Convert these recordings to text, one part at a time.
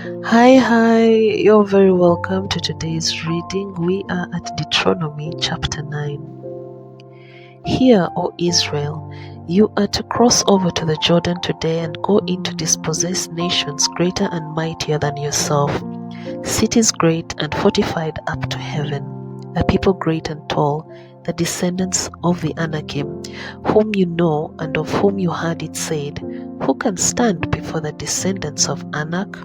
Hi, you're very welcome to today's reading. We are at Deuteronomy chapter 9. Hear, O Israel, you are to cross over to the Jordan today and go in to dispossess nations greater and mightier than yourself, cities great and fortified up to heaven, a people great and tall, the descendants of the Anakim, whom you know and of whom you heard it said, who can stand before the descendants of Anak?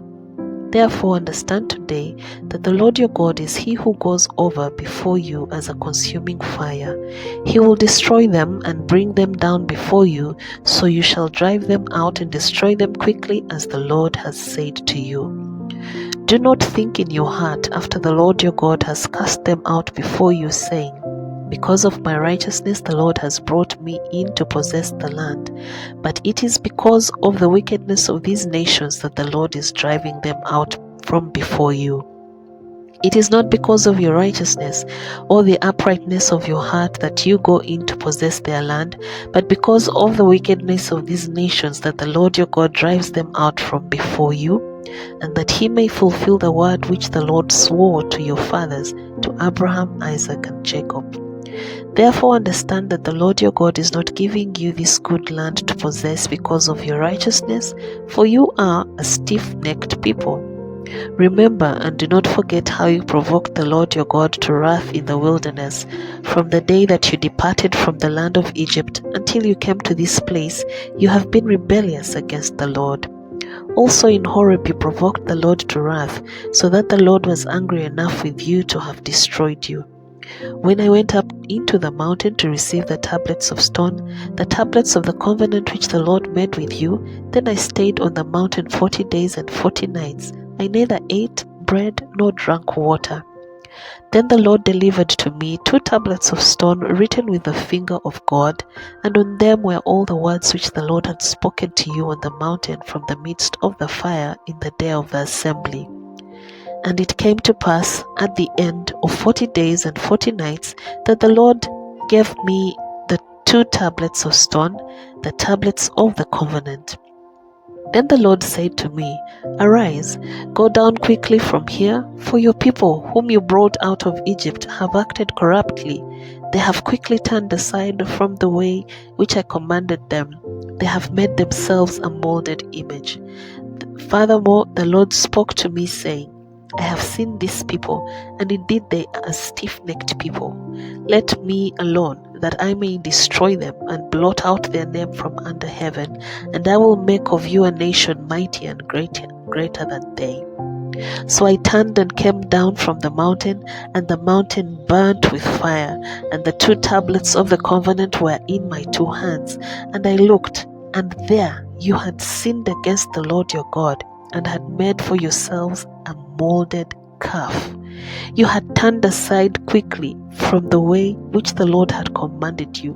Therefore understand today that the Lord your God is he who goes over before you as a consuming fire. He will destroy them and bring them down before you, so you shall drive them out and destroy them quickly as the Lord has said to you. Do not think in your heart after the Lord your God has cast them out before you, saying, because of my righteousness the Lord has brought me in to possess the land. But it is because of the wickedness of these nations that the Lord is driving them out from before you. It is not because of your righteousness or the uprightness of your heart that you go in to possess their land, but because of the wickedness of these nations that the Lord your God drives them out from before you, and that he may fulfill the word which the Lord swore to your fathers, to Abraham, Isaac, and Jacob. Therefore understand that the Lord your God is not giving you this good land to possess because of your righteousness, for you are a stiff-necked people. Remember and do not forget how you provoked the Lord your God to wrath in the wilderness, from the day that you departed from the land of Egypt until you came to this place. You have been rebellious against the Lord. Also in Horeb you provoked the Lord to wrath, so that the Lord was angry enough with you to have destroyed you. When I went up into the mountain to receive the tablets of stone, the tablets of the covenant which the Lord made with you, then I stayed on the mountain 40 days and 40 nights. I neither ate bread nor drank water. Then the Lord delivered to me 2 tablets of stone written with the finger of God, and on them were all the words which the Lord had spoken to you on the mountain from the midst of the fire in the day of the assembly. And it came to pass at the end of 40 days and 40 nights that the Lord gave me the 2 tablets of stone, the tablets of the covenant. Then the Lord said to me, Arise, go down quickly from here, for your people whom you brought out of Egypt have acted corruptly. They have quickly turned aside from the way which I commanded them. They have made themselves a molded image. Furthermore, the Lord spoke to me, saying, I have seen these people, and indeed they are a stiff-necked people. Let me alone, that I may destroy them and blot out their name from under heaven, and I will make of you a nation mighty and greater than they. So I turned and came down from the mountain, and the mountain burnt with fire, and the 2 tablets of the covenant were in my 2 hands. And I looked, and there you had sinned against the Lord your God, and had made for yourselves a molded calf. You had turned aside quickly from the way which the Lord had commanded you.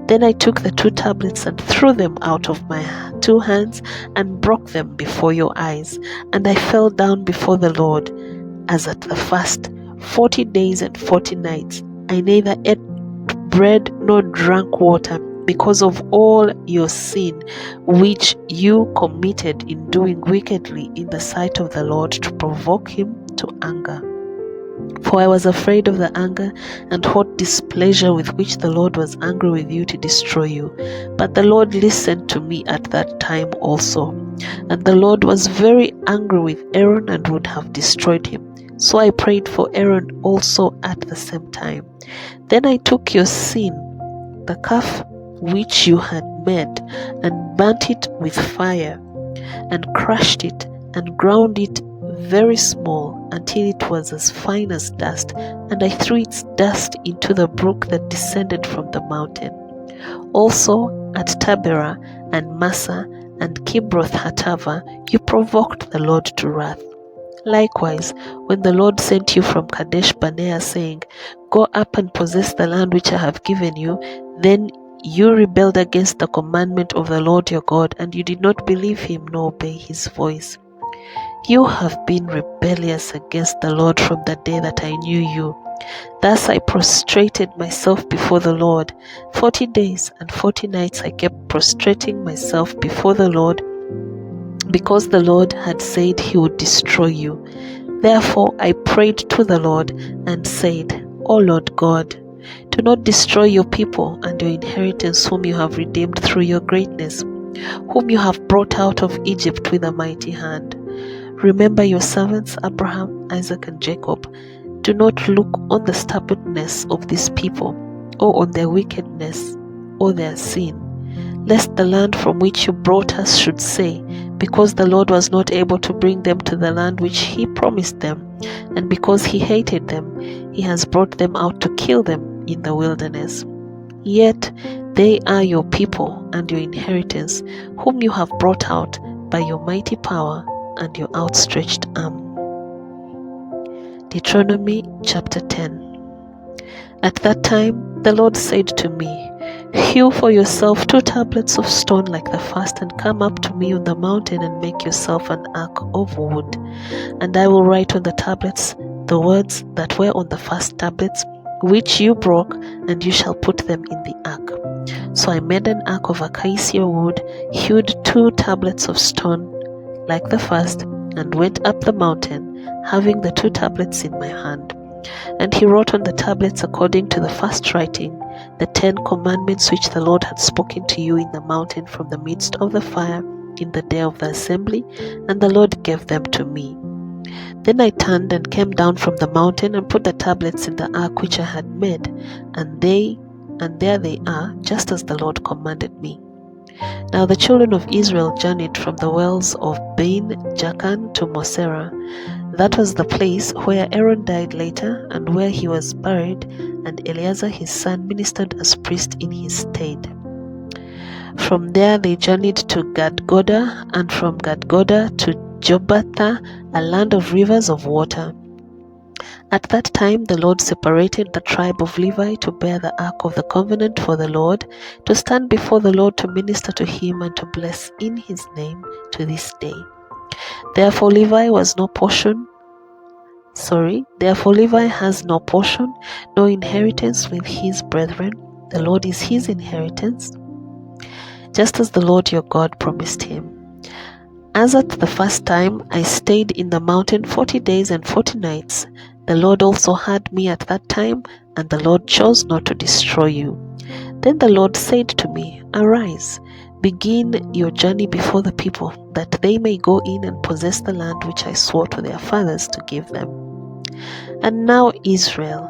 Then I took the 2 tablets and threw them out of my 2 hands and broke them before your eyes. And I fell down before the Lord as at the first 40 days and 40 nights. I neither ate bread nor drank water, because of all your sin which you committed in doing wickedly in the sight of the Lord to provoke him to anger. For I was afraid of the anger and hot displeasure with which the Lord was angry with you to destroy you. But the Lord listened to me at that time also. And the Lord was very angry with Aaron and would have destroyed him. So I prayed for Aaron also at the same time. Then I took your sin, the calf which you had made, and burnt it with fire, and crushed it, and ground it very small, until it was as fine as dust, and I threw its dust into the brook that descended from the mountain. Also at Taberah and Massa and Kibroth Hatava you provoked the Lord to wrath. Likewise, when the Lord sent you from Kadesh Barnea, saying, Go up and possess the land which I have given you, then you rebelled against the commandment of the Lord your God, and you did not believe him nor obey his voice. You have been rebellious against the Lord from the day that I knew you. Thus I prostrated myself before the Lord. 40 days and 40 nights I kept prostrating myself before the Lord, because the Lord had said he would destroy you. Therefore I prayed to the Lord and said, O Lord God, do not destroy your people and your inheritance whom you have redeemed through your greatness, whom you have brought out of Egypt with a mighty hand. Remember your servants Abraham, Isaac, and Jacob. Do not look on the stubbornness of these people, or on their wickedness, or their sin, lest the land from which you brought us should say, because the Lord was not able to bring them to the land which he promised them, and because he hated them, he has brought them out to kill them in the wilderness. Yet they are your people and your inheritance, whom you have brought out by your mighty power and your outstretched arm. Deuteronomy chapter 10. At that time the Lord said to me, Hew for yourself 2 tablets of stone like the first, and come up to me on the mountain and make yourself an ark of wood. And I will write on the tablets the words that were on the first tablets, which you broke, and you shall put them in the ark. So I made an ark of acacia wood, hewed 2 tablets of stone like the first, and went up the mountain, having the 2 tablets in my hand. And he wrote on the tablets according to the first writing, the 10 commandments which the Lord had spoken to you in the mountain from the midst of the fire in the day of the assembly, and the Lord gave them to me. Then I turned and came down from the mountain and put the tablets in the ark which I had made, and there they are, just as the Lord commanded me. Now the children of Israel journeyed from the wells of Bain Jaakan to Mosera. That was the place where Aaron died later, and where he was buried, and Eleazar his son ministered as priest in his stead. From there they journeyed to Gadgoda, and from Gadgoda to Jobatha, a land of rivers of water. At that time the Lord separated the tribe of Levi to bear the ark of the covenant for the Lord, to stand before the Lord to minister to him and to bless in his name to this day. Therefore Levi has no portion, nor inheritance with his brethren. The Lord is his inheritance, just as the Lord your God promised him. As at the first time I stayed in the mountain 40 days and 40 nights, the Lord also had me at that time, and the Lord chose not to destroy you. Then the Lord said to me, Arise, begin your journey before the people, that they may go in and possess the land which I swore to their fathers to give them. And now, Israel,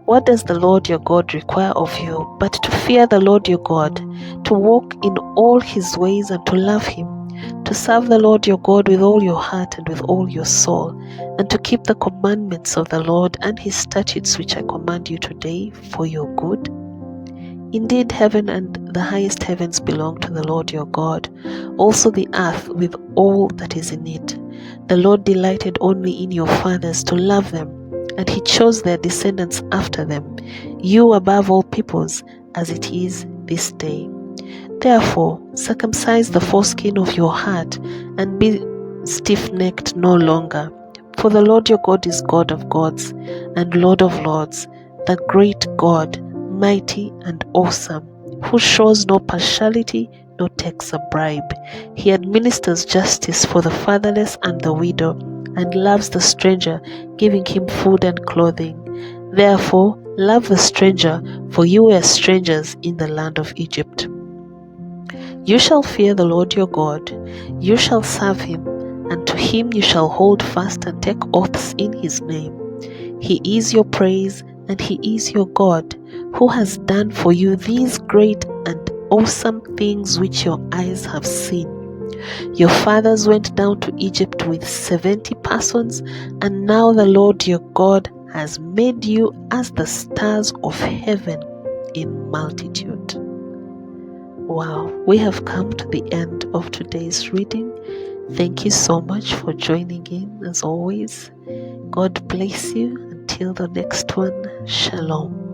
what does the Lord your God require of you, but to fear the Lord your God, to walk in all his ways and to love him, to serve the Lord your God with all your heart and with all your soul, and to keep the commandments of the Lord and his statutes which I command you today for your good? Indeed, heaven and the highest heavens belong to the Lord your God, also the earth with all that is in it. The Lord delighted only in your fathers to love them, and he chose their descendants after them, you above all peoples, as it is this day. Therefore, circumcise the foreskin of your heart, and be stiff-necked no longer. For the Lord your God is God of gods, and Lord of lords, the great God, mighty and awesome, who shows no partiality nor takes a bribe. He administers justice for the fatherless and the widow, and loves the stranger, giving him food and clothing. Therefore, love the stranger, for you were strangers in the land of Egypt. You shall fear the Lord your God, you shall serve him, and to him you shall hold fast and take oaths in his name. He is your praise, and he is your God, who has done for you these great and awesome things which your eyes have seen. Your fathers went down to Egypt with 70 persons, and now the Lord your God has made you as the stars of heaven in multitude. Wow, we have come to the end of today's reading. Thank you so much for joining in as always. God bless you. Until the next one, Shalom.